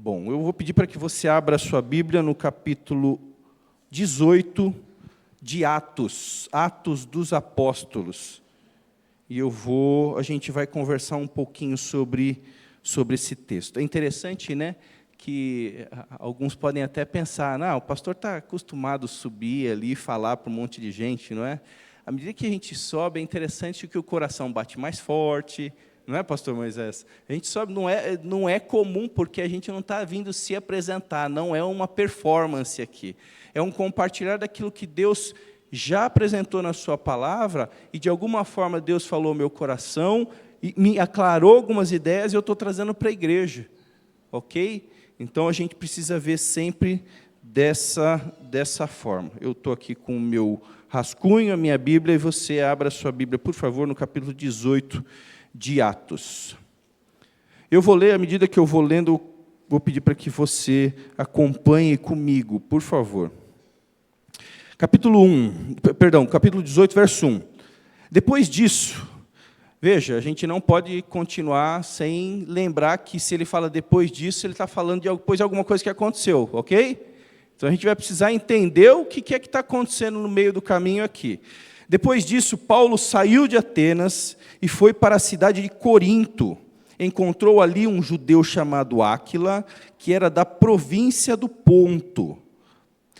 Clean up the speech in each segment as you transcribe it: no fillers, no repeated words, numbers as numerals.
Bom, eu vou pedir para que você abra a sua Bíblia no capítulo 18 de Atos, Atos dos Apóstolos. E a gente vai conversar um pouquinho sobre esse texto. É interessante, né, que alguns podem até pensar, não, o pastor está acostumado a subir ali e falar para um monte de gente, não é? À medida que a gente sobe, é interessante que o coração bate mais forte, não é, pastor Moisés? A gente sobe, não é comum, porque a gente não está vindo se apresentar, não é uma performance aqui. É um compartilhar daquilo que Deus já apresentou na sua palavra, e de alguma forma Deus falou ao meu coração, e me aclarou algumas ideias, e eu estou trazendo para a igreja. Ok? Então, a gente precisa ver sempre dessa forma. Eu estou aqui com o meu rascunho, a minha Bíblia, e você abra a sua Bíblia, por favor, no capítulo 18 de Atos. Eu vou ler, à medida que eu vou lendo, vou pedir para que você acompanhe comigo, por favor. Capítulo 18, verso 1. Depois disso, veja, a gente não pode continuar sem lembrar que se ele fala depois disso, ele está falando depois de alguma coisa que aconteceu, ok? Então a gente vai precisar entender o que é que está acontecendo no meio do caminho aqui. Depois disso, Paulo saiu de Atenas e foi para a cidade de Corinto. Encontrou ali um judeu chamado Áquila, que era da província do Ponto.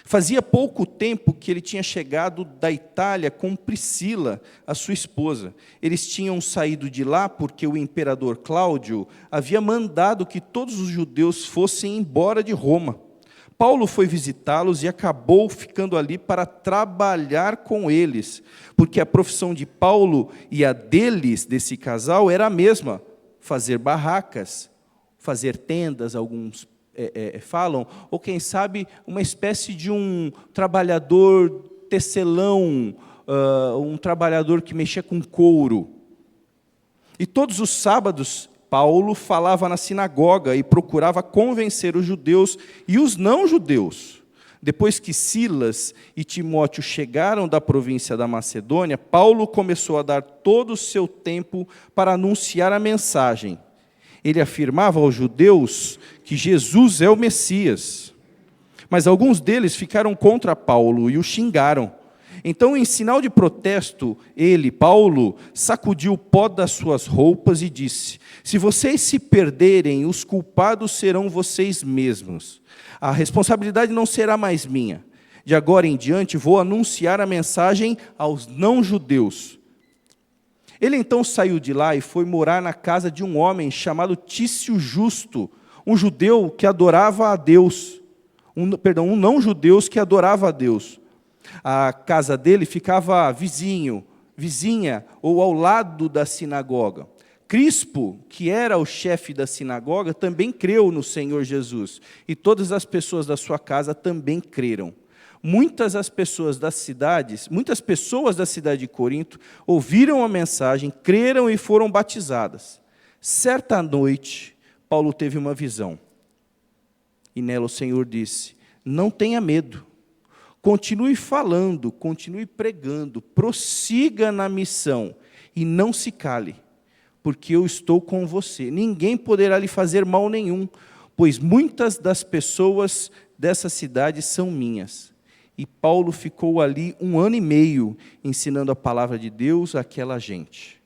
Fazia pouco tempo que ele tinha chegado da Itália com Priscila, a sua esposa. Eles tinham saído de lá porque o imperador Cláudio havia mandado que todos os judeus fossem embora de Roma. Paulo foi visitá-los e acabou ficando ali para trabalhar com eles, porque a profissão de Paulo e a deles, desse casal, era a mesma: fazer barracas, fazer tendas, alguns falam, ou quem sabe uma espécie de um trabalhador tecelão, um trabalhador que mexia com couro. E todos os sábados, Paulo falava na sinagoga e procurava convencer os judeus e os não-judeus. Depois que Silas e Timóteo chegaram da província da Macedônia, Paulo começou a dar todo o seu tempo para anunciar a mensagem. Ele afirmava aos judeus que Jesus é o Messias. Mas alguns deles ficaram contra Paulo e o xingaram. Então, em sinal de protesto, Paulo, sacudiu o pó das suas roupas e disse: se vocês se perderem, os culpados serão vocês mesmos. A responsabilidade não será mais minha. De agora em diante, vou anunciar a mensagem aos não-judeus. Ele então saiu de lá e foi morar na casa de um homem chamado Tício Justo, um judeu que adorava a Deus. Um não-judeu que adorava a Deus. A casa dele ficava vizinha ou ao lado da sinagoga. Crispo, que era o chefe da sinagoga, também creu no Senhor Jesus. E todas as pessoas da sua casa também creram. Muitas pessoas da cidade de Corinto ouviram a mensagem, creram e foram batizadas. Certa noite, Paulo teve uma visão. E nela o Senhor disse: não tenha medo. Continue falando, continue pregando, prossiga na missão e não se cale, porque eu estou com você. Ninguém poderá lhe fazer mal nenhum, pois muitas das pessoas dessa cidade são minhas. E Paulo ficou ali 1 ano e meio ensinando a palavra de Deus àquela gente.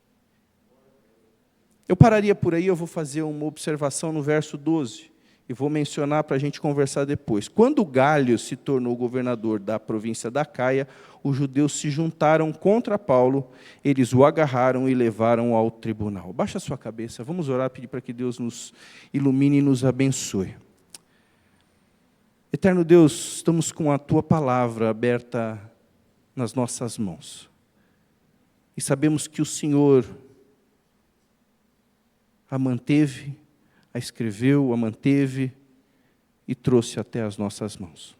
Eu pararia por aí, eu vou fazer uma observação no verso 12. E vou mencionar para a gente conversar depois. Quando Galho se tornou governador da província da Acaia, os judeus se juntaram contra Paulo, eles o agarraram e levaram ao tribunal. Baixa a sua cabeça, vamos orar, pedir para que Deus nos ilumine e nos abençoe. Eterno Deus, estamos com a Tua palavra aberta nas nossas mãos. E sabemos que o Senhor a manteve, a escreveu, a manteve e trouxe até as nossas mãos.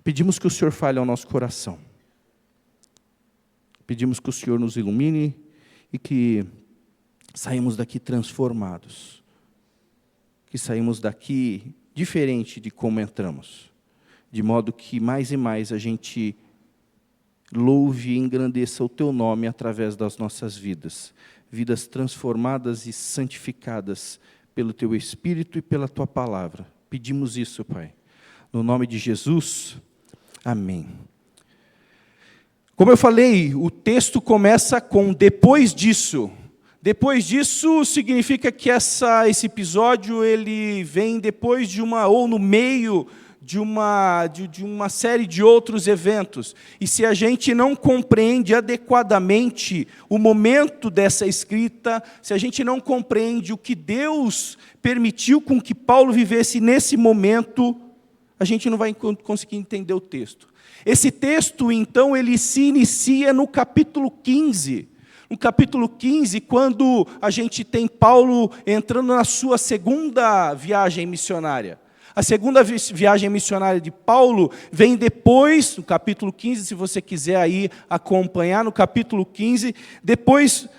Pedimos que o Senhor fale ao nosso coração. Pedimos que o Senhor nos ilumine e que saímos daqui transformados. Que saímos daqui diferente de como entramos. De modo que mais e mais a gente louve e engrandeça o Teu nome através das nossas vidas. Vidas transformadas e santificadas pelo Teu Espírito e pela Tua Palavra. Pedimos isso, Pai. No nome de Jesus, amém. Como eu falei, o texto começa com depois disso. Depois disso significa que esse episódio ele vem depois de ou no meio de uma série de outros eventos. E se a gente não compreende adequadamente o momento dessa escrita, se a gente não compreende o que Deus permitiu com que Paulo vivesse nesse momento, a gente não vai conseguir entender o texto. Esse texto, então, ele se inicia no capítulo 15. No capítulo 15, quando a gente tem Paulo entrando na sua segunda viagem missionária. A segunda viagem missionária de Paulo vem depois, no capítulo 15, se você quiser aí acompanhar, no capítulo 15, depois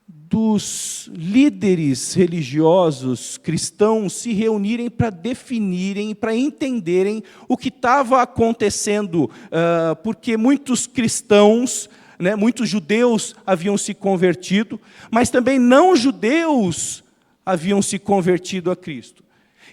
dos líderes religiosos cristãos se reunirem para definirem, para entenderem o que estava acontecendo, porque muitos cristãos, muitos judeus haviam se convertido, mas também não judeus haviam se convertido a Cristo.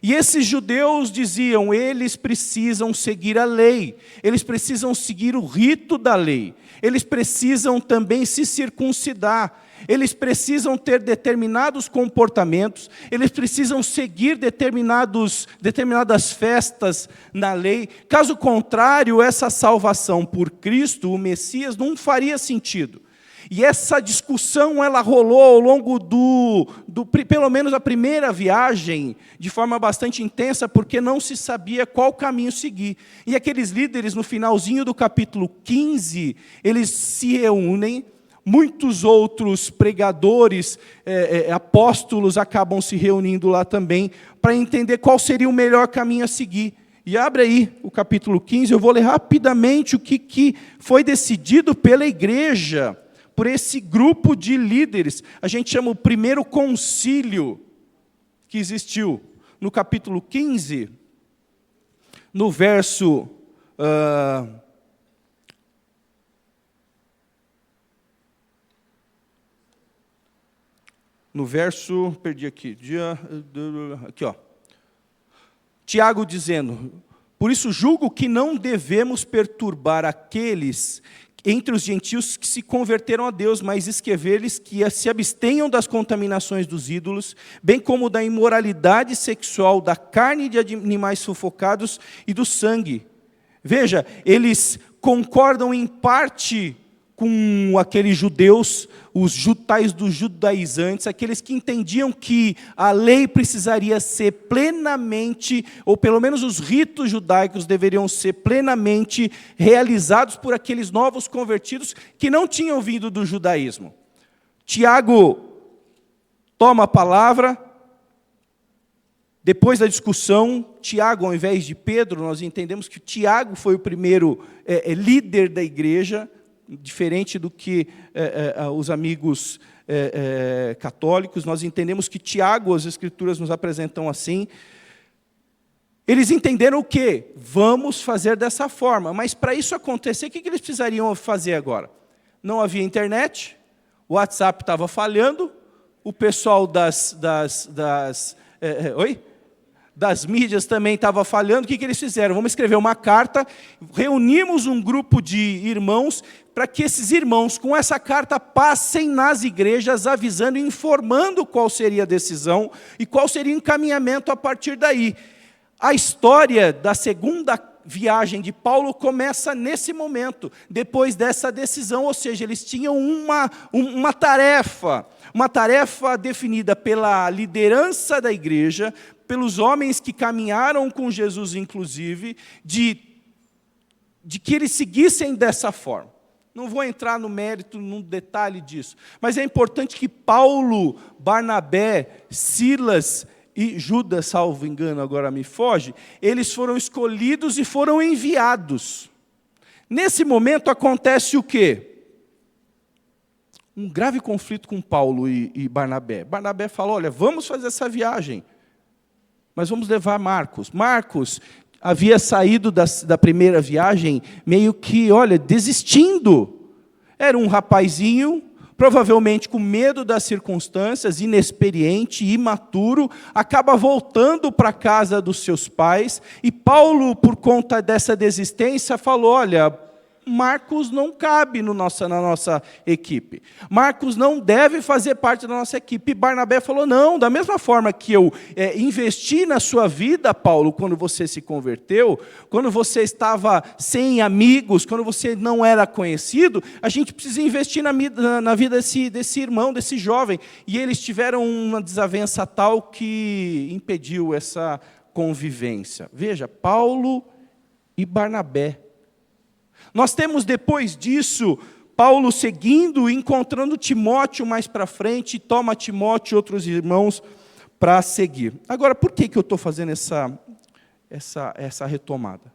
E esses judeus diziam, eles precisam seguir a lei, eles precisam seguir o rito da lei, eles precisam também se circuncidar, eles precisam ter determinados comportamentos, eles precisam seguir determinadas festas na lei. Caso contrário, essa salvação por Cristo, o Messias, não faria sentido. E essa discussão ela rolou ao longo pelo menos a primeira viagem, de forma bastante intensa, porque não se sabia qual caminho seguir. E aqueles líderes, no finalzinho do capítulo 15, eles se reúnem, muitos outros pregadores, apóstolos, acabam se reunindo lá também, para entender qual seria o melhor caminho a seguir. E abre aí o capítulo 15, eu vou ler rapidamente o que foi decidido pela igreja, por esse grupo de líderes. A gente chama o primeiro concílio que existiu. No capítulo 15, no verso... perdi aqui, aqui ó. Tiago dizendo, por isso julgo que não devemos perturbar aqueles entre os gentios que se converteram a Deus, mas escrever-lhes que se abstenham das contaminações dos ídolos, bem como da imoralidade sexual, da carne de animais sufocados e do sangue. Veja, eles concordam em parte com aqueles judeus, os tais dos judaizantes, aqueles que entendiam que a lei precisaria ser plenamente, ou pelo menos os ritos judaicos deveriam ser plenamente realizados por aqueles novos convertidos que não tinham vindo do judaísmo. Tiago toma a palavra. Depois da discussão, Tiago, ao invés de Pedro, nós entendemos que Tiago foi o primeiro líder da igreja, diferente do que os amigos católicos. Nós entendemos que Tiago, as Escrituras nos apresentam assim. Eles entenderam o quê? Vamos fazer dessa forma. Mas para isso acontecer, o que eles precisariam fazer agora? Não havia internet, o WhatsApp estava falhando, o pessoal das mídias também estava falhando. O que eles fizeram? Vamos escrever uma carta, reunimos um grupo de irmãos, para que esses irmãos, com essa carta, passem nas igrejas, avisando e informando qual seria a decisão e qual seria o encaminhamento a partir daí. A história da segunda viagem de Paulo começa nesse momento, depois dessa decisão, ou seja, eles tinham uma tarefa definida pela liderança da igreja, pelos homens que caminharam com Jesus, inclusive, de que eles seguissem dessa forma. Não vou entrar no mérito, no detalhe disso, mas é importante que Paulo, Barnabé, Silas e Judas, salvo engano, agora me foge, eles foram escolhidos e foram enviados. Nesse momento acontece o quê? Um grave conflito com Paulo e Barnabé. Barnabé falou, olha, vamos fazer essa viagem, mas vamos levar Marcos. Marcos havia saído da primeira viagem meio que, desistindo. Era um rapazinho, provavelmente com medo das circunstâncias, inexperiente, imaturo, acaba voltando para a casa dos seus pais, e Paulo, por conta dessa desistência, falou, olha, Marcos não cabe na nossa equipe. Marcos não deve fazer parte da nossa equipe. E Barnabé falou, não, da mesma forma que eu investi na sua vida, Paulo, quando você se converteu, quando você estava sem amigos, quando você não era conhecido, a gente precisa investir na vida desse irmão, desse jovem. E eles tiveram uma desavença tal que impediu essa convivência. Veja, Paulo e Barnabé. Nós temos depois disso, Paulo seguindo, encontrando Timóteo mais para frente, toma Timóteo e outros irmãos para seguir. Agora, por que eu estou fazendo essa retomada?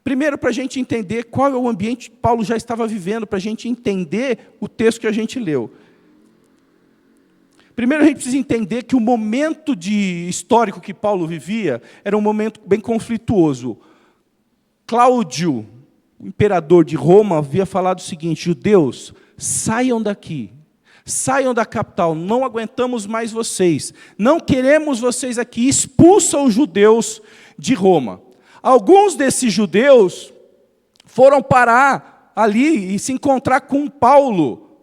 Primeiro, para a gente entender qual é o ambiente que Paulo já estava vivendo, para a gente entender o texto que a gente leu. Primeiro, a gente precisa entender que o momento histórico que Paulo vivia era um momento bem conflituoso. Cláudio, o imperador de Roma, havia falado o seguinte, judeus, saiam daqui, saiam da capital, não aguentamos mais vocês, não queremos vocês aqui, expulsa os judeus de Roma. Alguns desses judeus foram parar ali e se encontrar com Paulo,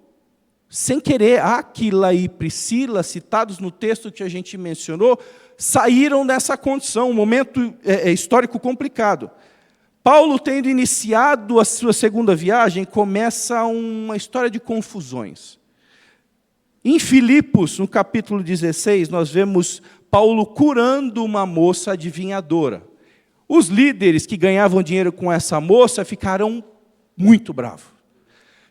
sem querer. Áquila e Priscila, citados no texto que a gente mencionou, saíram dessa condição, um momento histórico complicado. Paulo, tendo iniciado a sua segunda viagem, começa uma história de confusões. Em Filipos, no capítulo 16, nós vemos Paulo curando uma moça adivinhadora. Os líderes que ganhavam dinheiro com essa moça ficaram muito bravos.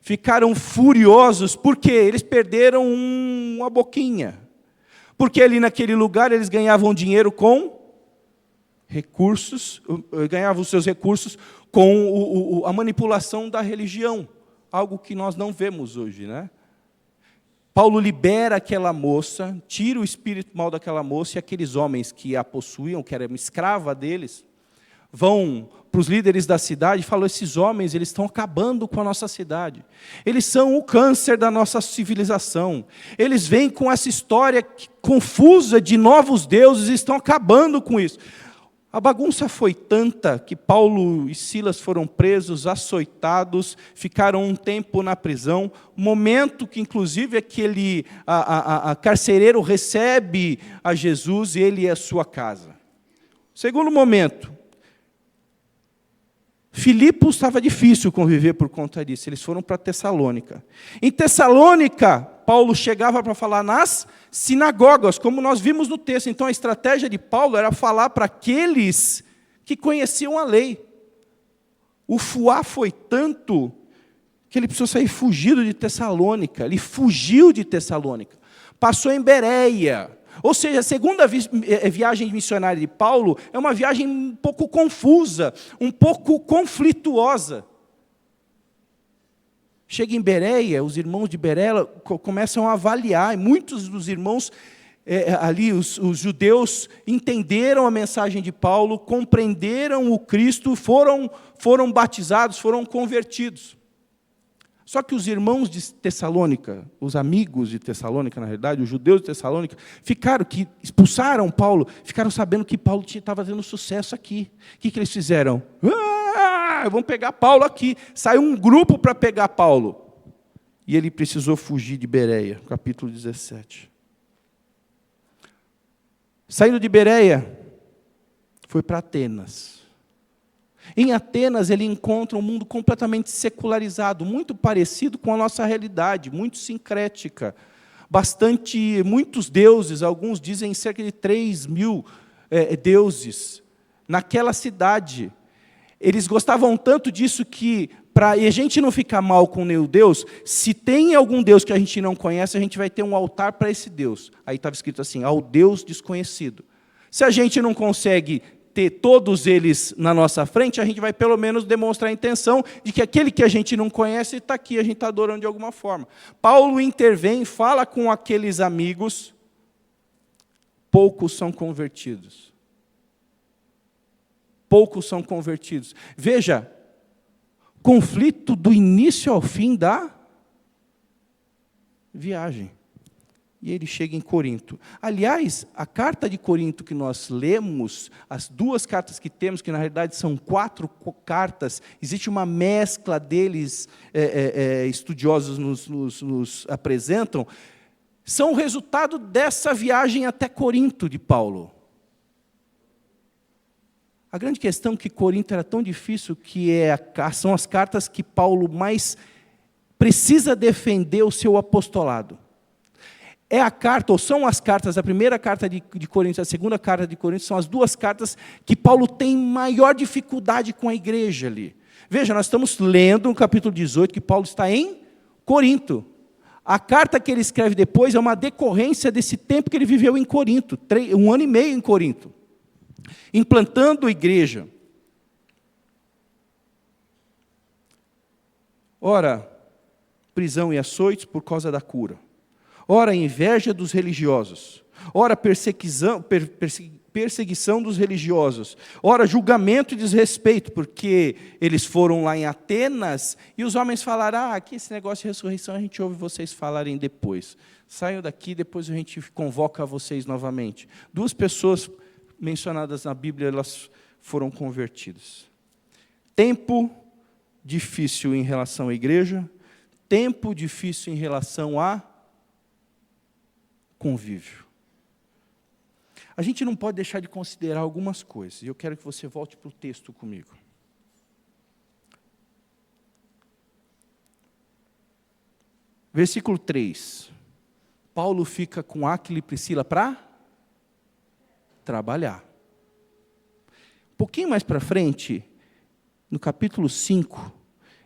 Ficaram furiosos, porque eles perderam uma boquinha. Porque ali naquele lugar eles ganhavam dinheiro com recursos, ganhavam os seus recursos com a manipulação da religião, algo que nós não vemos hoje, né? Paulo libera aquela moça, tira o espírito mal daquela moça, e aqueles homens que a possuíam, que eram escrava deles, vão para os líderes da cidade e falam, esses homens, eles estão acabando com a nossa cidade. Eles são o câncer da nossa civilização. Eles vêm com essa história confusa de novos deuses e estão acabando com isso. A bagunça foi tanta que Paulo e Silas foram presos, açoitados, ficaram um tempo na prisão, momento que inclusive aquele carcereiro recebe a Jesus e ele e a sua casa. Segundo momento, Filipos estava difícil conviver por conta disso, eles foram para Tessalônica. Em Tessalônica, Paulo chegava para falar nas sinagogas, como nós vimos no texto. Então a estratégia de Paulo era falar para aqueles que conheciam a lei. O fuá foi tanto que ele precisou sair fugido de Tessalônica. Ele fugiu de Tessalônica, passou em Bereia. Ou seja, a segunda viagem missionária de Paulo é uma viagem um pouco confusa, um pouco conflituosa. Chega em Bereia, os irmãos de Bereia começam a avaliar, e muitos dos irmãos ali, os judeus, entenderam a mensagem de Paulo, compreenderam o Cristo, foram batizados, foram convertidos. Só que os irmãos de Tessalônica, os amigos de Tessalônica, na realidade, os judeus de Tessalônica, que expulsaram Paulo, ficaram sabendo que Paulo estava tendo sucesso aqui. O que eles fizeram? Vamos pegar Paulo aqui. Saiu um grupo para pegar Paulo. E ele precisou fugir de Bereia, capítulo 17. Saindo de Bereia, foi para Atenas. Em Atenas, ele encontra um mundo completamente secularizado, muito parecido com a nossa realidade, muito sincrética. Muitos deuses, alguns dizem cerca de 3.000 deuses, naquela cidade. Eles gostavam tanto disso que, para a gente não ficar mal com nenhum Deus, se tem algum Deus que a gente não conhece, a gente vai ter um altar para esse Deus. Aí estava escrito assim, ao Deus desconhecido. Se a gente não consegue ter todos eles na nossa frente, a gente vai pelo menos demonstrar a intenção de que aquele que a gente não conhece está aqui, a gente está adorando de alguma forma. Paulo intervém, fala com aqueles amigos, poucos são convertidos. Poucos são convertidos. Veja, conflito do início ao fim da viagem. E ele chega em Corinto. Aliás, a carta de Corinto que nós lemos, as duas cartas que temos, que na realidade são 4 cartas, existe uma mescla deles, estudiosos nos apresentam, são o resultado dessa viagem até Corinto de Paulo. A grande questão é que Corinto era tão difícil que são as cartas que Paulo mais precisa defender o seu apostolado. É a carta, ou são as cartas, a primeira carta de Coríntios, a segunda carta de Coríntios, são as duas cartas que Paulo tem maior dificuldade com a igreja ali. Veja, nós estamos lendo no capítulo 18 que Paulo está em Corinto. A carta que ele escreve depois é uma decorrência desse tempo que ele viveu em Corinto, 1 ano e meio em Corinto, implantando a igreja. Ora, prisão e açoites por causa da cura. Ora, inveja dos religiosos. Ora, perseguição dos religiosos. Ora, julgamento e desrespeito, porque eles foram lá em Atenas e os homens falaram, aqui esse negócio de ressurreição a gente ouve vocês falarem depois. Saiam daqui, depois a gente convoca vocês novamente. 2 pessoas mencionadas na Bíblia, elas foram convertidas. Tempo difícil em relação à igreja, tempo difícil em relação a convívio. A gente não pode deixar de considerar algumas coisas, e eu quero que você volte para o texto comigo. Versículo 3. Paulo fica com Áquila e Priscila para trabalhar. Um pouquinho mais para frente, no capítulo 5,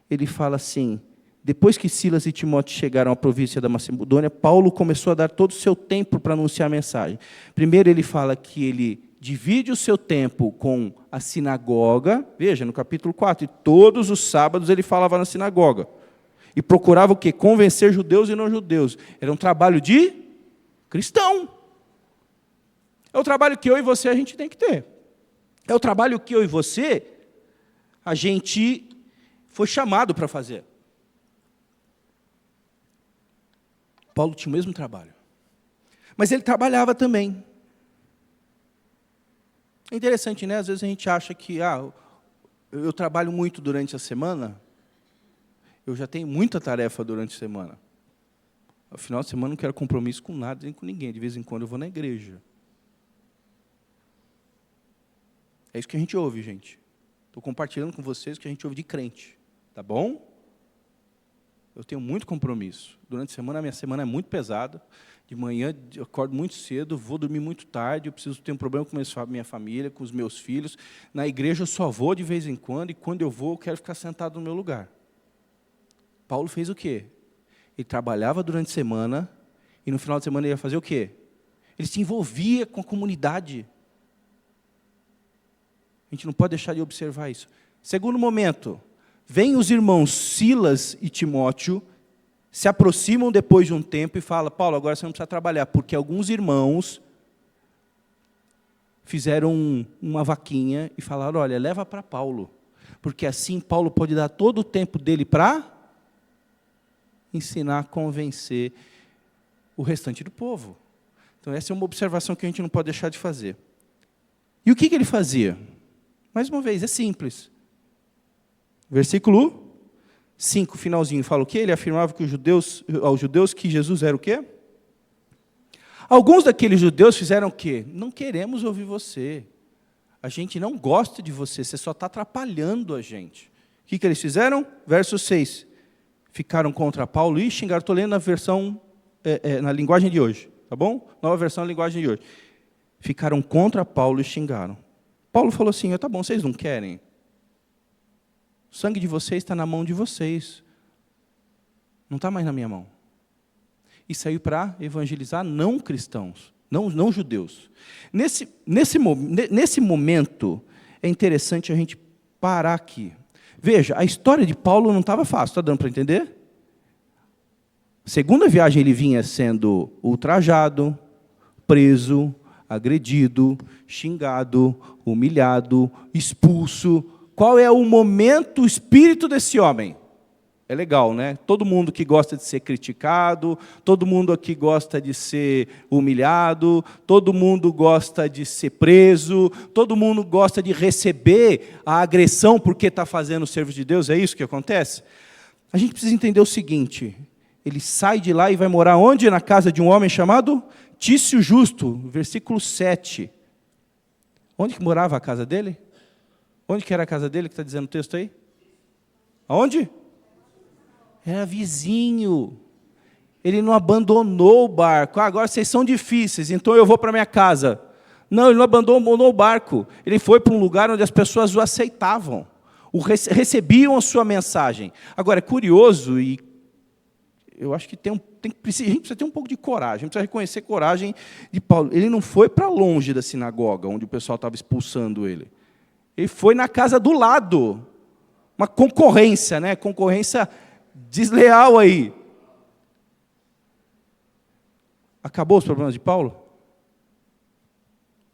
ele fala assim: depois que Silas e Timóteo chegaram à província da Macedônia, Paulo começou a dar todo o seu tempo para anunciar a mensagem. Primeiro ele fala que ele divide o seu tempo com a sinagoga, veja, no capítulo 4, e todos os sábados ele falava na sinagoga. E procurava o quê? Convencer judeus e não judeus. Era um trabalho de cristão. É o trabalho que eu e você a gente tem que ter. É o trabalho que eu e você, a gente foi chamado para fazer. Paulo tinha o mesmo trabalho. Mas ele trabalhava também. É interessante, né? Às vezes a gente acha que, eu trabalho muito durante a semana, eu já tenho muita tarefa durante a semana. No final de semana eu não quero compromisso com nada, nem com ninguém. De vez em quando eu vou na igreja. É isso que a gente ouve, gente. Estou compartilhando com vocês o que a gente ouve de crente. Tá bom? Eu tenho muito compromisso. Durante a semana, a minha semana é muito pesada. De manhã, eu acordo muito cedo, vou dormir muito tarde, eu preciso ter um problema com a minha família, com os meus filhos. Na igreja, eu só vou de vez em quando, e quando eu vou, eu quero ficar sentado no meu lugar. Paulo fez o quê? Ele trabalhava durante a semana, e no final de semana ele ia fazer o quê? Ele se envolvia com a comunidade. A gente não pode deixar de observar isso. Segundo momento, vêm os irmãos Silas e Timóteo, se aproximam depois de um tempo e falam: Paulo, agora você não precisa trabalhar, porque alguns irmãos fizeram uma vaquinha e falaram: olha, leva para Paulo, porque assim Paulo pode dar todo o tempo dele para ensinar, convencer o restante do povo. Então essa é uma observação que a gente não pode deixar de fazer. E o que ele fazia? Mais uma vez, é simples. Versículo 5, finalzinho, fala o quê? Ele afirmava que aos judeus que Jesus era o quê? Alguns daqueles judeus fizeram o quê? Não queremos ouvir você. A gente não gosta de você, você só está atrapalhando a gente. O que eles fizeram? Verso 6. Ficaram contra Paulo e xingaram. Estou lendo na versão, na linguagem de hoje, tá bom? Nova versão, linguagem de hoje. Ficaram contra Paulo e xingaram. Paulo falou assim: tá bom, vocês não querem? O sangue de vocês está na mão de vocês. Não está mais na minha mão. E saiu para evangelizar não cristãos, não judeus. Nesse momento, é interessante a gente parar aqui. Veja, a história de Paulo não estava fácil, está dando para entender? Segunda viagem ele vinha sendo ultrajado, preso, agredido, xingado, humilhado, expulso. Qual é o momento, o espírito desse homem? É legal, né? Todo mundo que gosta de ser criticado, todo mundo aqui gosta de ser humilhado, todo mundo gosta de ser preso, todo mundo gosta de receber a agressão porque está fazendo o serviço de Deus. É isso que acontece? A gente precisa entender o seguinte: ele sai de lá e vai morar onde? Na casa de um homem chamado Tício Justo, versículo 7. Onde que morava a casa dele? Onde que era a casa dele, que está dizendo o texto aí? Aonde? Era vizinho. Ele não abandonou o barco. Agora vocês são difíceis, então eu vou para minha casa. Não, ele não abandonou o barco. Ele foi para um lugar onde as pessoas o aceitavam, recebiam a sua mensagem. Agora, é curioso, e eu acho que a gente precisa ter um pouco de coragem, a gente precisa reconhecer a coragem de Paulo. Ele não foi para longe da sinagoga, onde o pessoal estava expulsando ele. Ele foi na casa do lado. Uma concorrência, né? Concorrência desleal aí. Acabou os problemas de Paulo?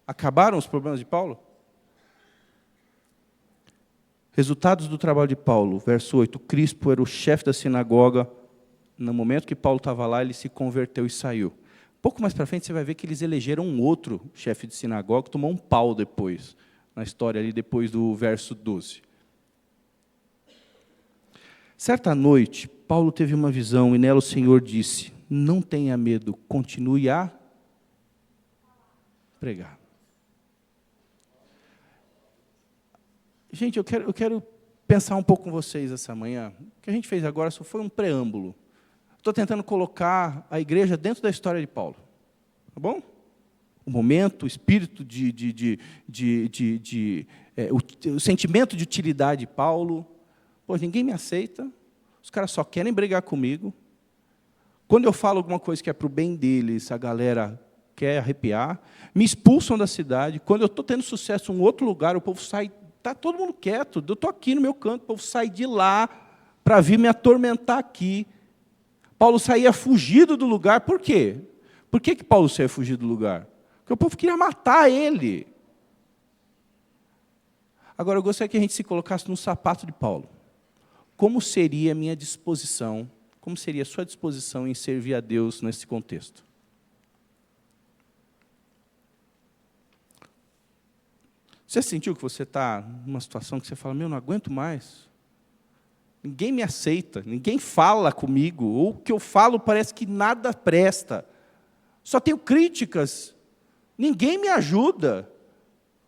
Acabaram os problemas de Paulo? Resultados do trabalho de Paulo, verso 8. Crispo era o chefe da sinagoga. No momento que Paulo estava lá, ele se converteu e saiu. Um pouco mais para frente, você vai ver que eles elegeram um outro chefe de sinagoga, que tomou um pau depois, na história ali, depois do verso 12. Certa noite, Paulo teve uma visão e nela o Senhor disse: não tenha medo, continue a pregar. Gente, eu quero pensar um pouco com vocês essa manhã. O que a gente fez agora só foi um preâmbulo. Estou tentando colocar a igreja dentro da história de Paulo. Tá bom? O momento, o espírito o sentimento de utilidade de Paulo. Pô, ninguém me aceita, os caras só querem brigar comigo. Quando eu falo alguma coisa que é para o bem deles, a galera quer arrepiar. Me expulsam da cidade. Quando eu estou tendo sucesso em um outro lugar, o povo sai, está todo mundo quieto. Eu estou aqui no meu canto, o povo sai de lá para vir me atormentar aqui. Paulo saía fugido do lugar, por quê? Por que Paulo saía fugido do lugar? Porque o povo queria matar ele. Agora, eu gostaria que a gente se colocasse no sapato de Paulo. Como seria a minha disposição, como seria a sua disposição em servir a Deus nesse contexto? Você sentiu que você está numa situação que você fala: meu, não aguento mais. Ninguém me aceita, ninguém fala comigo, ou o que eu falo parece que nada presta. Só tenho críticas, ninguém me ajuda.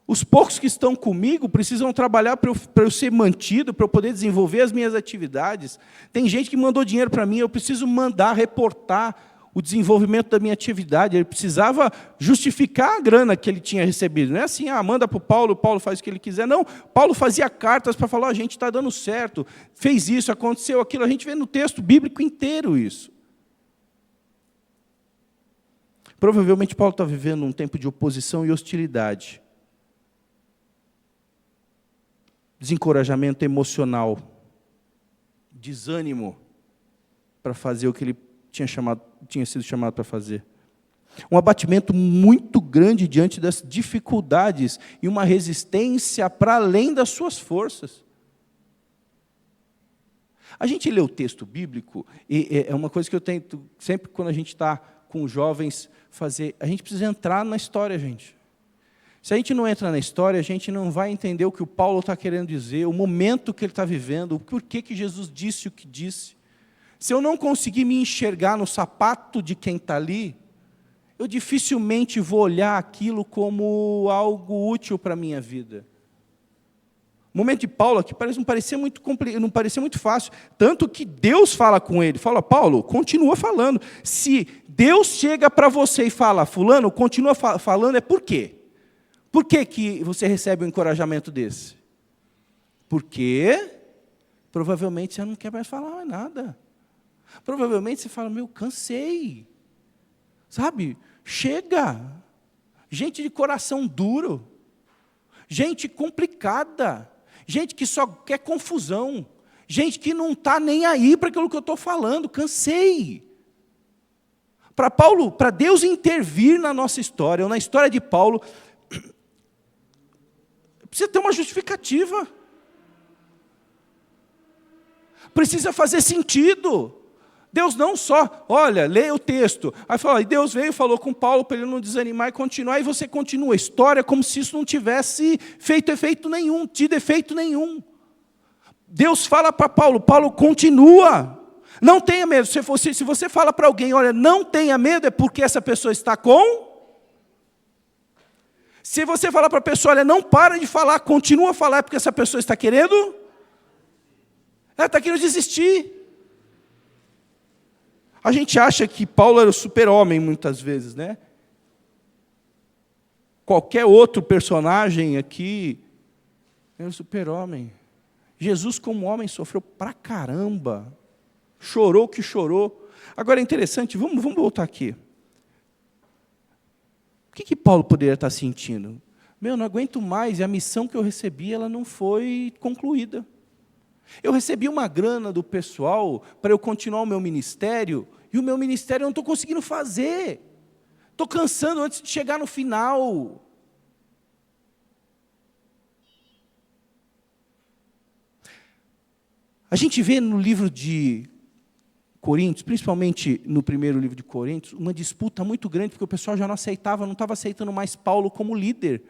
Os poucos que estão comigo precisam trabalhar para eu ser mantido, para eu poder desenvolver as minhas atividades. Tem gente que mandou dinheiro para mim, eu preciso mandar, reportar o desenvolvimento da minha atividade. Ele precisava justificar a grana que ele tinha recebido. Não é assim, manda para o Paulo faz o que ele quiser. Não, Paulo fazia cartas para falar: a gente está dando certo, fez isso, aconteceu aquilo. A gente vê no texto bíblico inteiro isso. Provavelmente Paulo está vivendo um tempo de oposição e hostilidade. Desencorajamento emocional, desânimo para fazer o que ele tinha sido chamado para fazer. Um abatimento muito grande diante das dificuldades e uma resistência para além das suas forças. A gente lê o texto bíblico, e é uma coisa que eu tento, sempre quando a gente está com os jovens, fazer, a gente precisa entrar na história, gente. Se a gente não entra na história, a gente não vai entender o que o Paulo está querendo dizer, o momento que ele está vivendo, o porquê que Jesus disse o que disse. Se eu não conseguir me enxergar no sapato de quem está ali, eu dificilmente vou olhar aquilo como algo útil para a minha vida. O momento de Paulo aqui não parecia muito fácil, tanto que Deus fala com ele, fala: Paulo, continua falando. Se Deus chega para você e fala: fulano, continua falando, é por quê? Por que você recebe um encorajamento desse? Porque provavelmente você não quer mais falar mais nada. Provavelmente você fala: meu, cansei. Sabe? Chega. Gente de coração duro. Gente complicada. Gente que só quer confusão. Gente que não está nem aí para aquilo que eu estou falando. Cansei. Para Deus intervir na nossa história, ou na história de Paulo, precisa ter uma justificativa. Precisa fazer sentido. Deus não só, olha, leia o texto. Aí fala, e Deus veio e falou com Paulo para ele não desanimar e continuar, e você continua a história como se isso não tivesse feito efeito nenhum, tido efeito nenhum. Deus fala para Paulo, Paulo continua. Não tenha medo. Se você fala para alguém, olha, não tenha medo, é porque essa pessoa está com. Se você falar para a pessoa, olha, não para de falar, continua a falar, é porque essa pessoa está querendo. Ela está querendo desistir. A gente acha que Paulo era o super-homem muitas vezes, né? Qualquer outro personagem aqui era o super-homem. Jesus, como homem, sofreu pra caramba. Chorou que chorou. Agora é interessante, vamos voltar aqui. O que Paulo poderia estar sentindo? Meu, não aguento mais, e a missão que eu recebi, ela não foi concluída. Eu recebi uma grana do pessoal para eu continuar o meu ministério, e o meu ministério eu não estou conseguindo fazer. Estou cansando antes de chegar no final. A gente vê no livro de Coríntios, principalmente no primeiro livro de Coríntios, uma disputa muito grande, porque o pessoal já não estava aceitando mais Paulo como líder.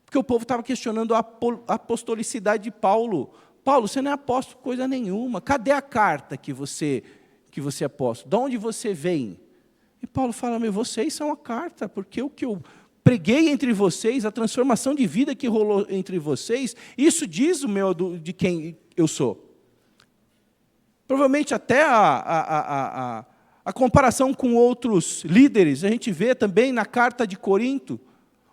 Porque o povo estava questionando a apostolicidade de Paulo. Paulo, você não é apóstolo coisa nenhuma. Cadê a carta que você é apóstolo? De onde você vem? E Paulo fala, vocês são a carta, porque o que eu preguei entre vocês, a transformação de vida que rolou entre vocês, isso diz de quem eu sou. Provavelmente até a comparação com outros líderes, a gente vê também na carta de Corinto.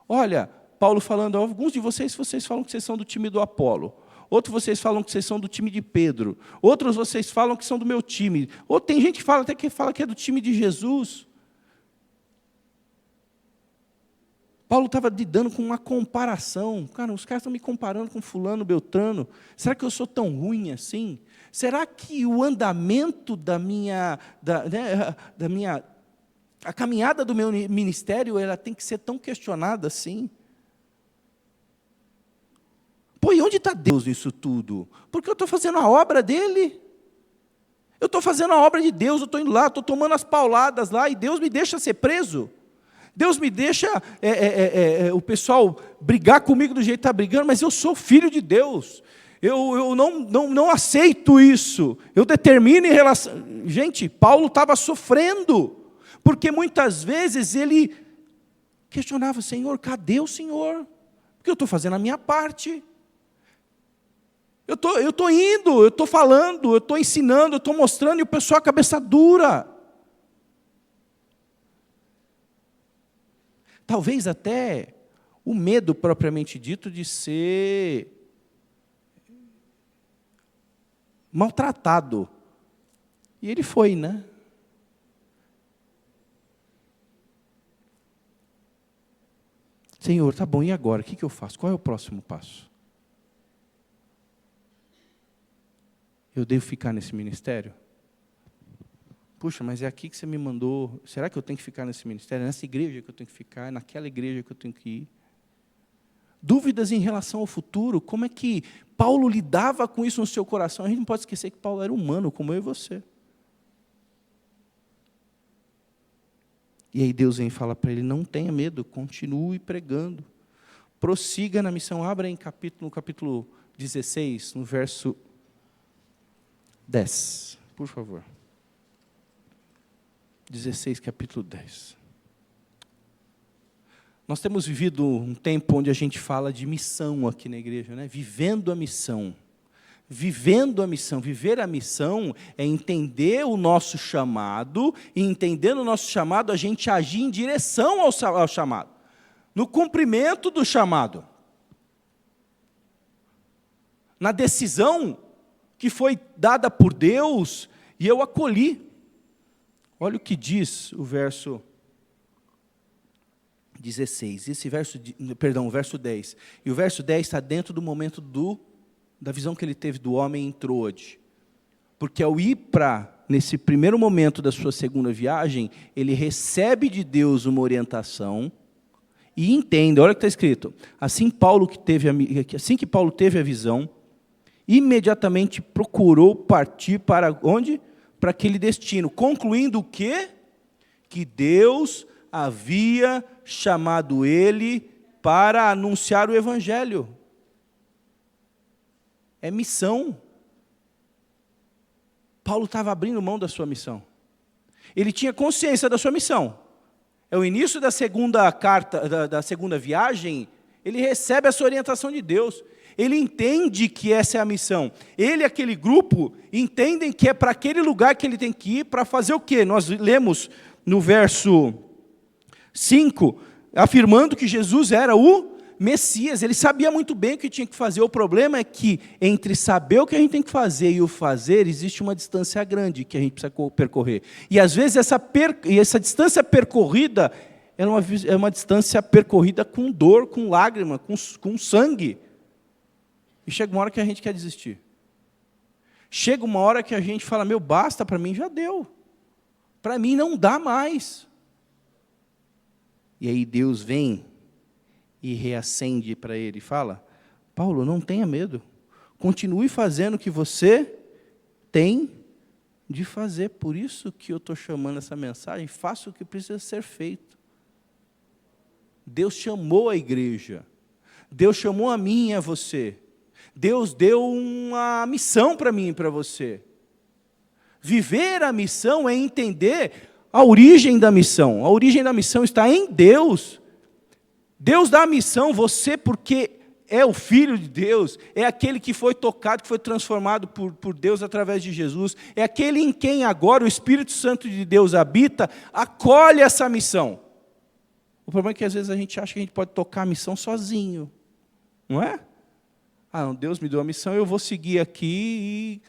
Olha, Paulo falando, alguns de vocês falam que vocês são do time do Apolo. Outros vocês falam que vocês são do time de Pedro. Outros vocês falam que são do meu time. Ou tem gente que fala que é do time de Jesus. Paulo estava lidando com uma comparação. Cara, os caras estão me comparando com fulano, beltrano. Será que eu sou tão ruim assim? Será que o andamento a caminhada do meu ministério, ela tem que ser tão questionada assim? Pô, e onde está Deus nisso tudo? Porque eu estou fazendo a obra dele. Eu estou fazendo a obra de Deus, eu estou indo lá, estou tomando as pauladas lá, e Deus me deixa ser preso. Deus me deixa o pessoal brigar comigo do jeito que está brigando, mas eu sou filho de Deus. Eu não aceito isso. Eu determino em relação. Gente, Paulo estava sofrendo, porque muitas vezes ele questionava, Senhor, cadê o Senhor? Porque eu estou fazendo a minha parte. Eu estou indo, eu estou falando, eu estou ensinando, eu estou mostrando, e o pessoal a cabeça dura. Talvez até o medo propriamente dito de ser maltratado. E ele foi, né? Senhor, tá bom, e agora? O que eu faço? Qual é o próximo passo? Eu devo ficar nesse ministério? Puxa, mas é aqui que você me mandou. Será que eu tenho que ficar nesse ministério? É nessa igreja que eu tenho que ficar? É naquela igreja que eu tenho que ir? Dúvidas em relação ao futuro. Como é que Paulo lidava com isso no seu coração? A gente não pode esquecer que Paulo era humano, como eu e você. E aí Deus vem e fala para ele, não tenha medo, continue pregando. Prossiga na missão. Abra no capítulo 16, no verso 10, por favor. 16, capítulo 10. Nós temos vivido um tempo onde a gente fala de missão aqui na igreja, né? Vivendo a missão. Vivendo a missão. Viver a missão é entender o nosso chamado, e entendendo o nosso chamado, a gente agir em direção ao chamado. No cumprimento do chamado. Na decisão que foi dada por Deus, e eu acolhi. Olha o que diz o verso 16. O verso 10. E o verso 10 está dentro do momento da visão que ele teve do homem em Troade. Porque ao ir nesse primeiro momento da sua segunda viagem, ele recebe de Deus uma orientação e entende, olha o que está escrito. Assim que Paulo teve a visão, imediatamente procurou partir para onde? Para aquele destino, concluindo o quê? Que Deus havia chamado ele para anunciar o Evangelho. É missão. Paulo estava abrindo mão da sua missão. Ele tinha consciência da sua missão. É o início da segunda carta, da segunda viagem, ele recebe essa orientação de Deus. Ele entende que essa é a missão. Ele e aquele grupo entendem que é para aquele lugar que ele tem que ir para fazer o quê? Nós lemos no verso 5, afirmando que Jesus era o Messias. Ele sabia muito bem o que tinha que fazer. O problema é que entre saber o que a gente tem que fazer e o fazer, existe uma distância grande que a gente precisa percorrer. E às vezes essa distância percorrida é uma distância percorrida com dor, com lágrima, com sangue. E chega uma hora que a gente quer desistir. Chega uma hora que a gente fala, meu, basta, para mim já deu. Para mim não dá mais. E aí Deus vem e reacende para ele e fala, Paulo, não tenha medo. Continue fazendo o que você tem de fazer. Por isso que eu estou chamando essa mensagem, faça o que precisa ser feito. Deus chamou a igreja. Deus chamou a mim e a você. Deus deu uma missão para mim e para você. Viver a missão é entender a origem da missão. A origem da missão está em Deus. Deus dá a missão, você, porque é o Filho de Deus, é aquele que foi tocado, que foi transformado por Deus através de Jesus, é aquele em quem agora o Espírito Santo de Deus habita, acolhe essa missão. O problema é que às vezes a gente acha que a gente pode tocar a missão sozinho, não é? Ah, não, Deus me deu a missão, eu vou seguir aqui e...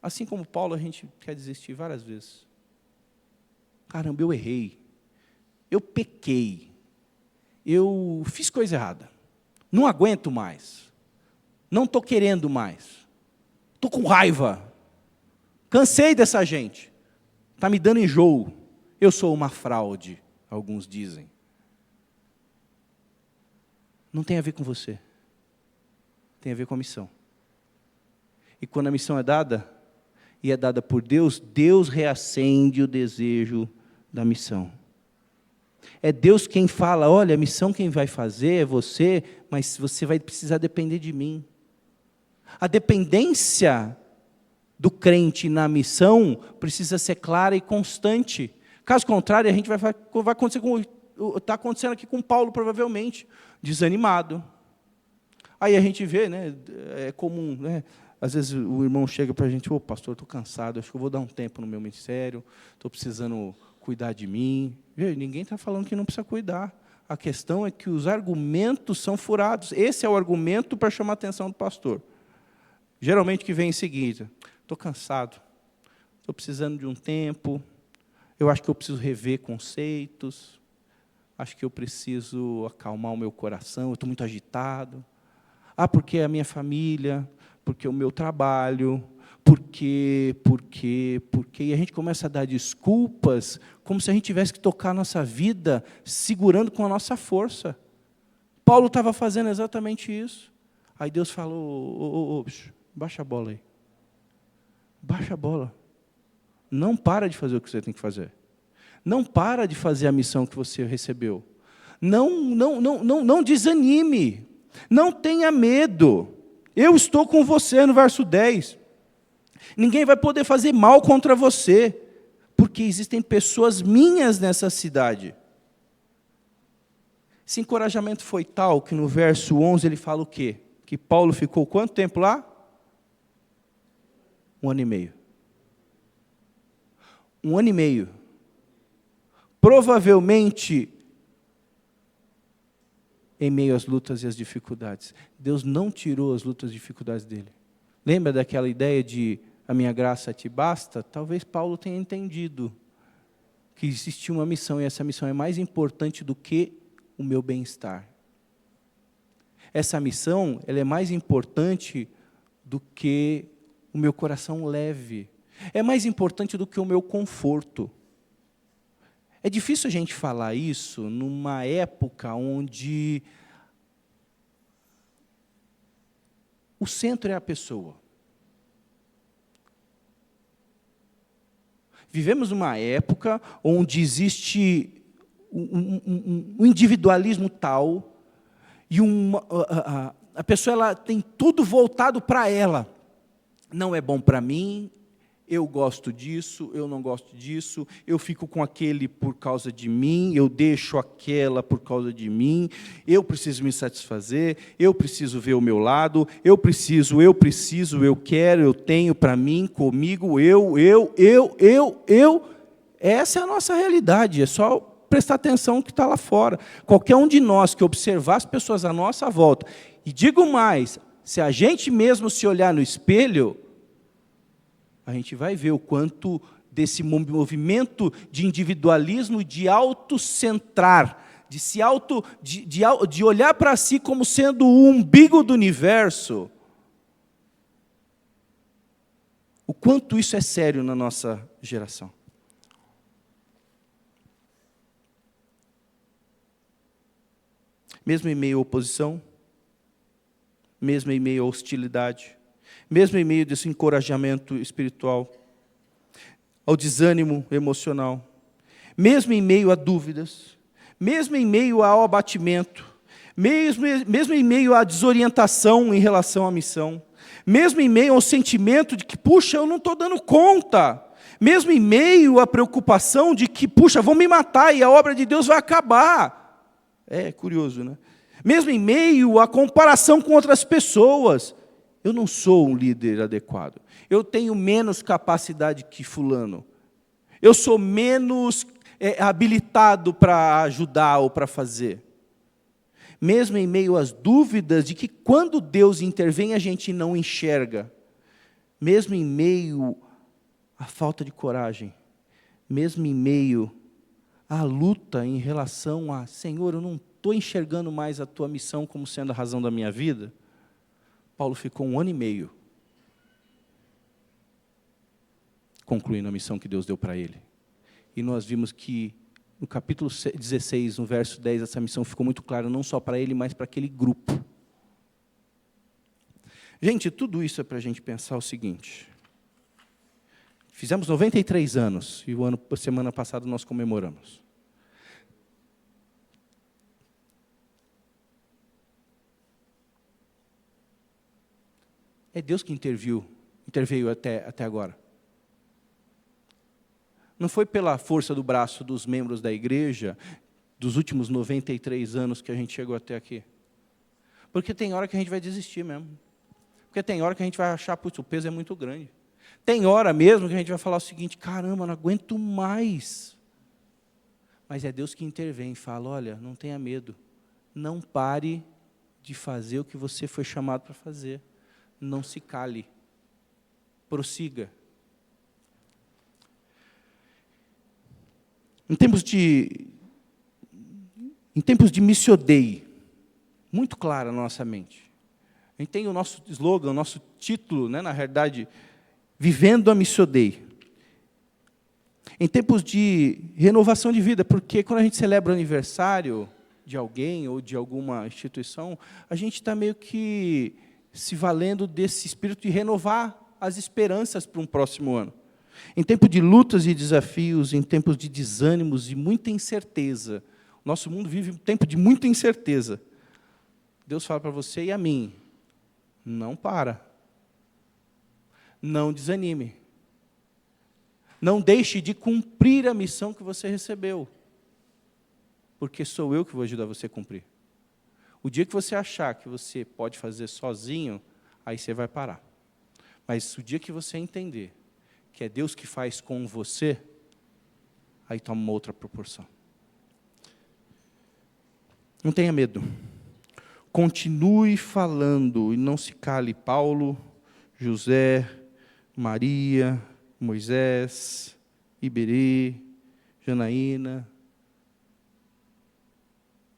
Assim como Paulo, a gente quer desistir várias vezes. Caramba, eu errei. Eu pequei. Eu fiz coisa errada. Não aguento mais. Não estou querendo mais. Estou com raiva. Cansei dessa gente. Está me dando enjoo. Eu sou uma fraude, alguns dizem. Não tem a ver com você. Tem a ver com a missão. E quando a missão é dada, e é dada por Deus, Deus reacende o desejo da missão. É Deus quem fala, olha, a missão quem vai fazer é você, mas você vai precisar depender de mim. A dependência do crente na missão precisa ser clara e constante. Caso contrário, a gente vai acontecer com está acontecendo aqui com Paulo, provavelmente, desanimado. Aí a gente vê, né, é comum, né? Às vezes o irmão chega para a gente, pastor, estou cansado, acho que eu vou dar um tempo no meu ministério, estou precisando cuidar de mim. Ninguém está falando que não precisa cuidar. A questão é que os argumentos são furados. Esse é o argumento para chamar a atenção do pastor. Geralmente que vem em seguida, estou cansado, estou precisando de um tempo, eu acho que eu preciso rever conceitos, acho que eu preciso acalmar o meu coração, eu estou muito agitado. Ah, porque a minha família, porque o meu trabalho, porque, e a gente começa a dar desculpas, como se a gente tivesse que tocar a nossa vida segurando com a nossa força. Paulo estava fazendo exatamente isso. Aí Deus falou, baixa a bola aí. Baixa a bola. Não para de fazer o que você tem que fazer. Não para de fazer a missão que você recebeu. Não desanime. Não tenha medo. Eu estou com você, no verso 10. Ninguém vai poder fazer mal contra você, porque existem pessoas minhas nessa cidade. Esse encorajamento foi tal que no verso 11 ele fala o quê? Que Paulo ficou quanto tempo lá? 1 ano e meio. 1 ano e meio. Provavelmente, em meio às lutas e às dificuldades. Deus não tirou as lutas e dificuldades dele. Lembra daquela ideia de a minha graça te basta? Talvez Paulo tenha entendido que existia uma missão, e essa missão é mais importante do que o meu bem-estar. Essa missão, ela é mais importante do que o meu coração leve. É mais importante do que o meu conforto. É difícil a gente falar isso numa época onde O centro é a pessoa. Vivemos numa época onde existe um individualismo tal, e a pessoa ela tem tudo voltado para ela. Não é bom para mim, eu gosto disso, eu não gosto disso, eu fico com aquele por causa de mim, eu deixo aquela por causa de mim, eu preciso me satisfazer, eu preciso ver o meu lado, eu quero, eu tenho para mim, comigo, eu. Essa é a nossa realidade, é só prestar atenção no que está lá fora. Qualquer um de nós que observar as pessoas à nossa volta, e digo mais, se a gente mesmo se olhar no espelho, a gente vai ver o quanto desse movimento de individualismo, de autocentrar, de olhar para si como sendo o umbigo do universo, o quanto isso é sério na nossa geração. Mesmo em meio à oposição, mesmo em meio à hostilidade, mesmo em meio desse encorajamento espiritual, ao desânimo emocional, mesmo em meio a dúvidas, mesmo em meio ao abatimento, mesmo em meio à desorientação em relação à missão, mesmo em meio ao sentimento de que, puxa, eu não estou dando conta, mesmo em meio à preocupação de que, puxa, vão me matar e a obra de Deus vai acabar. É curioso, né? Mesmo em meio à comparação com outras pessoas, eu não sou um líder adequado. Eu tenho menos capacidade que fulano. Eu sou menos habilitado para ajudar ou para fazer. Mesmo em meio às dúvidas de que quando Deus intervém a gente não enxerga. Mesmo em meio à falta de coragem. Mesmo em meio à luta em relação a, Senhor, eu não estou enxergando mais a tua missão como sendo a razão da minha vida. Paulo ficou 1 ano e meio concluindo a missão que Deus deu para ele. E nós vimos que no capítulo 16, no verso 10, essa missão ficou muito clara, não só para ele, mas para aquele grupo. Gente, tudo isso é para a gente pensar o seguinte. Fizemos 93 anos, e semana passada nós comemoramos. É Deus que interveio até agora. Não foi pela força do braço dos membros da igreja, dos últimos 93 anos que a gente chegou até aqui. Porque tem hora que a gente vai desistir mesmo. Porque tem hora que a gente vai achar, putz, o peso é muito grande. Tem hora mesmo que a gente vai falar o seguinte, caramba, não aguento mais. Mas é Deus que intervém e fala, olha, não tenha medo. Não pare de fazer o que você foi chamado para fazer. Não se cale. Prossiga. Em tempos de Missio Dei, muito claro na nossa mente. A gente tem o nosso slogan, o nosso título, né, na realidade, Vivendo a Missio Dei. Em tempos de renovação de vida, porque quando a gente celebra o aniversário de alguém ou de alguma instituição, a gente está meio que se valendo desse espírito de renovar as esperanças para um próximo ano. Em tempo de lutas e desafios, em tempos de desânimos e muita incerteza, o nosso mundo vive um tempo de muita incerteza. Deus fala para você e a mim, não para. Não desanime. Não deixe de cumprir a missão que você recebeu. Porque sou eu que vou ajudar você a cumprir. O dia que você achar que você pode fazer sozinho, aí você vai parar. Mas o dia que você entender que é Deus que faz com você, aí toma uma outra proporção. Não tenha medo. Continue falando e não se cale. Paulo, José, Maria, Moisés, Iberê, Janaína.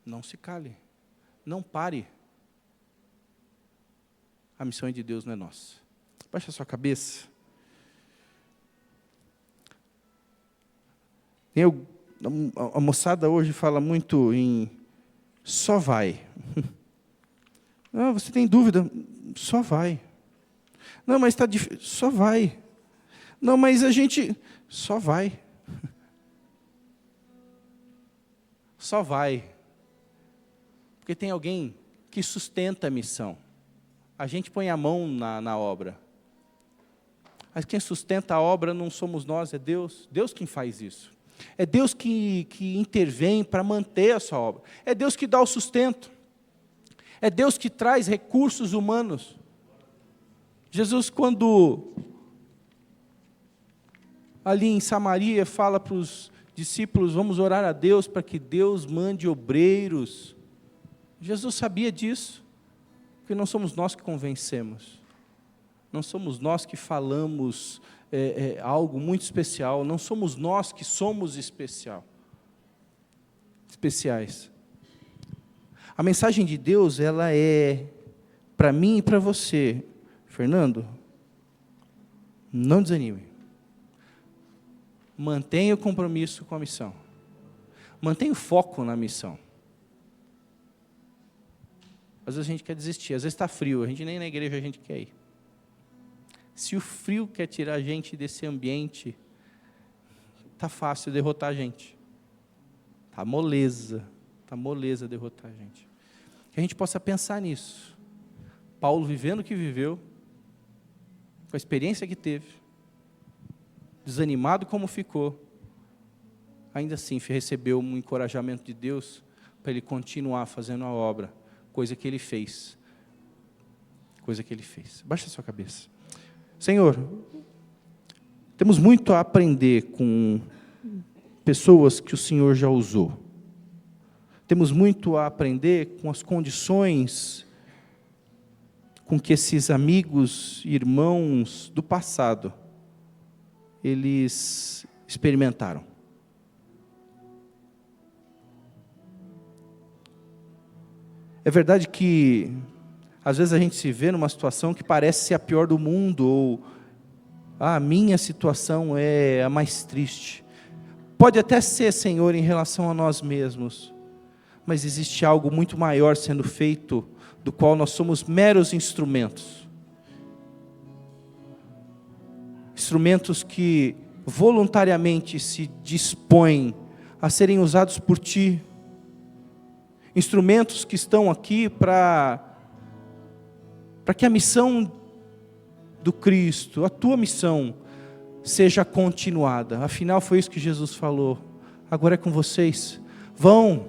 Não se cale. Não pare. A missão é de Deus, não é nossa. Baixa a sua cabeça. A moçada hoje fala muito em só vai. Você tem dúvida? Só vai. Não, mas está difícil. Só vai. Não, mas a gente... Só vai. Só vai. Porque tem alguém que sustenta a missão. A gente põe a mão na obra. Mas quem sustenta a obra não somos nós, é Deus. Deus quem faz isso. É Deus que intervém para manter a sua obra. É Deus que dá o sustento. É Deus que traz recursos humanos. Jesus, quando ali em Samaria fala para os discípulos, vamos orar a Deus para que Deus mande obreiros. Jesus sabia disso, porque não somos nós que convencemos. Não somos nós que falamos algo muito especial. Não somos nós que somos especiais. A mensagem de Deus, ela é para mim e para você. Fernando, não desanime. Mantenha o compromisso com a missão. Mantenha o foco na missão. Às vezes a gente quer desistir, às vezes está frio, a gente nem na igreja a gente quer ir. Se o frio quer tirar a gente desse ambiente, está fácil derrotar a gente. Está moleza derrotar a gente. Que a gente possa pensar nisso. Paulo vivendo o que viveu, com a experiência que teve, desanimado como ficou, ainda assim recebeu um encorajamento de Deus para ele continuar fazendo a obra, coisa que ele fez. Baixa a sua cabeça. Senhor, temos muito a aprender com pessoas que o Senhor já usou. Temos muito a aprender com as condições com que esses amigos, irmãos do passado, eles experimentaram. É verdade que, às vezes, a gente se vê numa situação que parece ser a pior do mundo, ou a minha situação é a mais triste. Pode até ser, Senhor, em relação a nós mesmos, mas existe algo muito maior sendo feito, do qual nós somos meros instrumentos. Instrumentos que voluntariamente se dispõem a serem usados por Ti. Instrumentos que estão aqui para que a missão do Cristo, a Tua missão, seja continuada. Afinal, foi isso que Jesus falou. Agora é com vocês. Vão,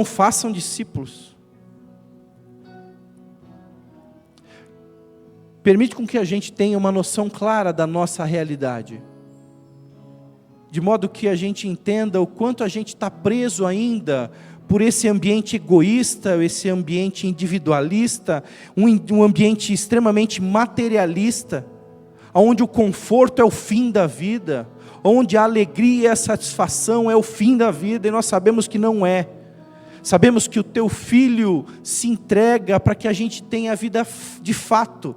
façam discípulos. Permite com que a gente tenha uma noção clara da nossa realidade. De modo que a gente entenda o quanto a gente está preso ainda por esse ambiente egoísta, esse ambiente individualista, um ambiente extremamente materialista, onde o conforto é o fim da vida, onde a alegria e a satisfação é o fim da vida, e nós sabemos que não é. Sabemos que o Teu Filho se entrega para que a gente tenha a vida de fato,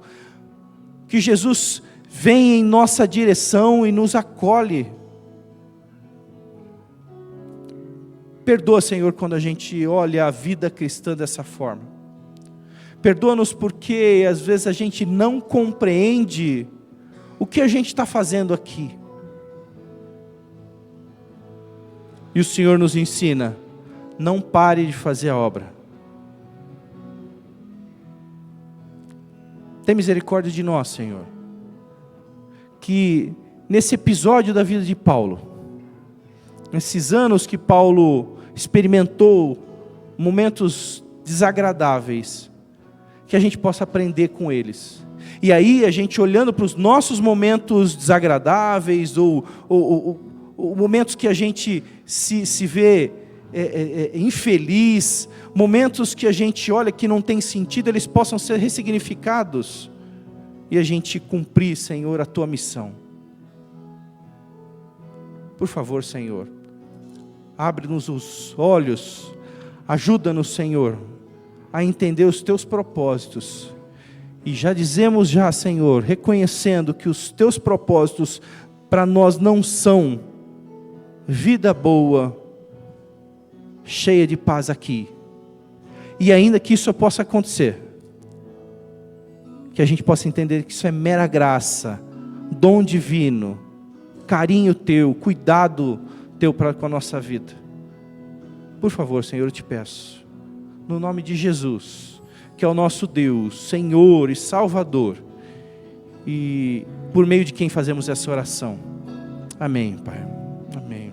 que Jesus vem em nossa direção e nos acolhe. Perdoa, Senhor, quando a gente olha a vida cristã dessa forma. Perdoa-nos porque às vezes a gente não compreende o que a gente está fazendo aqui. E o Senhor nos ensina, não pare de fazer a obra. Tem misericórdia de nós, Senhor. Que nesse episódio da vida de Paulo, nesses anos que Paulo experimentou momentos desagradáveis, que a gente possa aprender com eles. E aí a gente olhando para os nossos momentos desagradáveis, ou momentos que a gente se vê infeliz, momentos que a gente olha que não tem sentido, eles possam ser ressignificados, e a gente cumprir, Senhor, a Tua missão. Por favor, Senhor, abre-nos os olhos, ajuda-nos, Senhor, a entender os Teus propósitos, e já dizemos Senhor, reconhecendo que os Teus propósitos para nós não são vida boa, cheia de paz aqui. E ainda que isso possa acontecer, Que a gente possa entender que isso é mera graça, dom divino, carinho teu, cuidado teu com a nossa vida. Por favor, Senhor, eu te peço, no nome de Jesus, que é o nosso Deus, Senhor e Salvador, e por meio de quem fazemos essa oração. Amém, Pai. Amém.